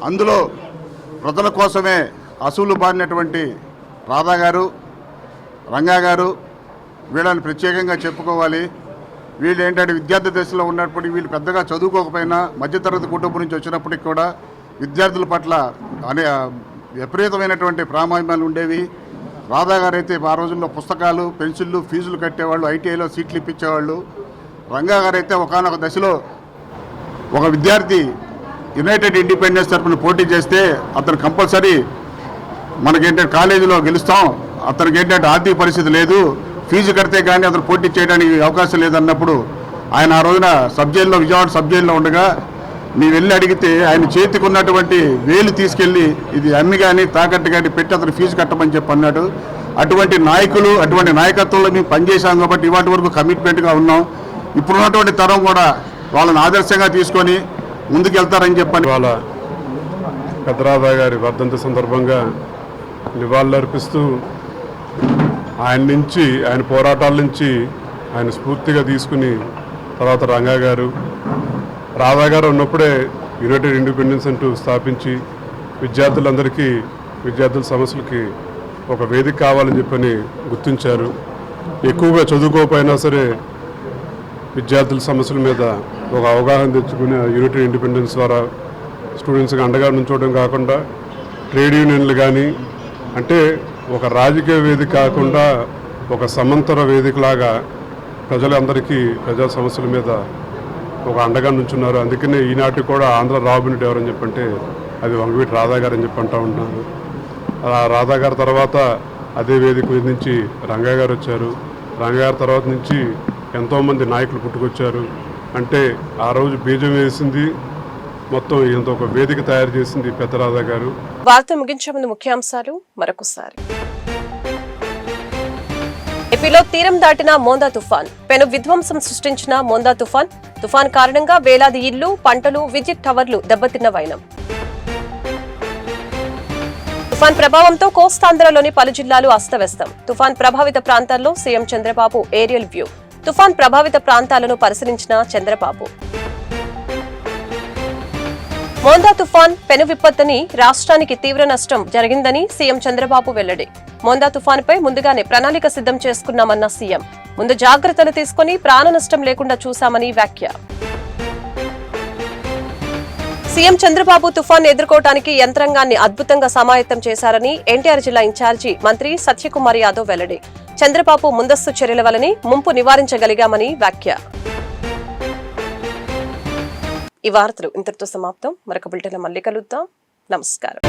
అందులో ప్రజల కోసమే అసూలు బారినటువంటి రాధా గారు, రంగా గారు, వీళ్ళని ప్రత్యేకంగా చెప్పుకోవాలి. వీళ్ళు ఏంటంటే విద్యార్థి దశలో ఉన్నప్పటికీ వీళ్ళు పెద్దగా చదువుకోకపోయినా మధ్యతరగతి కుటుంబం నుంచి వచ్చినప్పటికి కూడా విద్యార్థుల పట్ల విపరీతమైనటువంటి ప్రామాణ్యాలు ఉండేవి. రాధా గారు అయితే ఆ రోజుల్లో పుస్తకాలు, పెన్సిళ్ళు, ఫీజులు కట్టేవాళ్ళు, ఐటీఐలో సీట్లు ఇప్పించేవాళ్ళు. రంగా గారు అయితే ఒకానొక దశలో ఒక విద్యార్థి యునైటెడ్ ఇండిపెండెన్స్ తరఫున పోటీ చేస్తే అతను కంపల్సరీ మనకేంటంటే కాలేజీలో గెలుస్తాం, అతనికి ఏంటంటే ఆర్థిక పరిస్థితి లేదు, ఫీజు కడితే కానీ అతను పోటీ చేయడానికి అవకాశం లేదన్నప్పుడు ఆయన ఆ రోజున సబ్జైల్లో, విజయవాడ సబ్జైల్లో ఉండగా మేము వెళ్ళి అడిగితే ఆయన చేతికి ఉన్నటువంటి వేలు తీసుకెళ్ళి ఇది అమ్మి కానీ తాకట్టు కానీ పెట్టి అతను ఫీజు కట్టమని చెప్పి అన్నాడు. అటువంటి నాయకులు, అటువంటి నాయకత్వంలో మేము పనిచేశాం కాబట్టి ఇవాటి వరకు కమిట్మెంట్గా ఉన్నాం. ఇప్పుడున్నటువంటి తరం కూడా వాళ్ళని ఆదర్శంగా తీసుకొని ముందుకెళ్తారని చెప్పని వాళ్ళ పెద్దరాధా గారి వర్ధంతి సందర్భంగా నివాళులర్పిస్తూ ఆయన పోరాటాల నుంచి ఆయన స్ఫూర్తిగా తీసుకుని తర్వాత రంగా గారు, రాధా గారు ఉన్నప్పుడే యునైటెడ్ ఇండిపెండెన్స్ అంటూ స్థాపించి విద్యార్థులందరికీ విద్యార్థుల సమస్యలకి ఒక వేదిక కావాలని చెప్పని గుర్తించారు. ఎక్కువగా చదువుకోకపోయినా సరే విద్యార్థుల సమస్యల మీద ఒక అవగాహన తెచ్చుకుని యునైటెడ్ ఇండిపెండెన్స్ ద్వారా స్టూడెంట్స్కి అండగా నుంచోవడం కాకుండా ట్రేడ్ యూనియన్లు కానీ, అంటే ఒక రాజకీయ వేదిక కాకుండా ఒక సమాంతర వేదికలాగా ప్రజలందరికీ ప్రజా సమస్యల మీద ఒక అండగా నుంచున్నారు. అందుకనే ఈనాటి కూడా ఆంధ్ర రాబిన్ హుడ్ ఎవరని చెప్పంటే అది వంగవీటి రాధా గారు అని చెప్పి అంటూ ఉంటున్నారు. ఆ రాధా గారి తర్వాత అదే వేదిక మీద నుంచి రంగా గారు వచ్చారు. రంగా గారి తర్వాత నుంచి ఎంతోమంది నాయకులు పుట్టుకొచ్చారు. అంటే ఆ రోజు బీజం వేసింది, మొత్తం ఇంత ఒక వేదిక తయారు చేసింది పెద్దరాధా గారు. వార్త ముగించే ముందు ముఖ్యాంశాలు మరొకసారి. ఏపీలో తీరం దాటిన మోందా తుఫాన్ పెను విధ్వంసం సృష్టించిన మోందా తుఫాన్ కారణంగా వేలాది ఇళ్లు, పంటలు, విద్యుత్ టవర్లు దెబ్బతిన్న వైనం. తుఫాన్ ప్రభావంతో కోస్తాంధ్రలోని పలు జిల్లాలు అస్తవ్యస్తం. తుఫాన్ ప్రభావిత ప్రాంతాల్లో సీఎం చంద్రబాబు ఏరియల్ వ్యూ. తుఫాన్ ప్రభావిత ప్రాంతాలను పరిశీలించిన చంద్రబాబు. మోందా తుఫాన్ పెను విపత్తుని రాష్ట్రానికి తీవ్ర నష్టం జరిగిందని సీఎం చంద్రబాబు వెల్లడి. మోందా తుఫానుపై ముందుగానే ప్రణాళిక సిద్ధం చేసుకున్నామన్న సీఎం. ముందు జాగ్రత్తలు తీసుకుని ప్రాణ నష్టం లేకుండా చూశామని వ్యాఖ్య. సీఎం చంద్రబాబు తుఫాన్ ఎదుర్కోవడానికి యంత్రాంగాన్ని అద్భుతంగా సమాయత్తం చేశారని ఎన్టీఆర్ జిల్లా ఇన్ఛార్జి మంత్రి సత్యకుమార్ యాదవ్ వెల్లడి. చంద్రబాబు ముందస్తు చర్యల వలని ముంపు నివారించగలిగామని వ్యాఖ్య. ఈ వార్తలు ఇంతటితో సమాప్తం. మరొక బులెటిన్లో మళ్ళీ కలుద్దాం. నమస్కారం.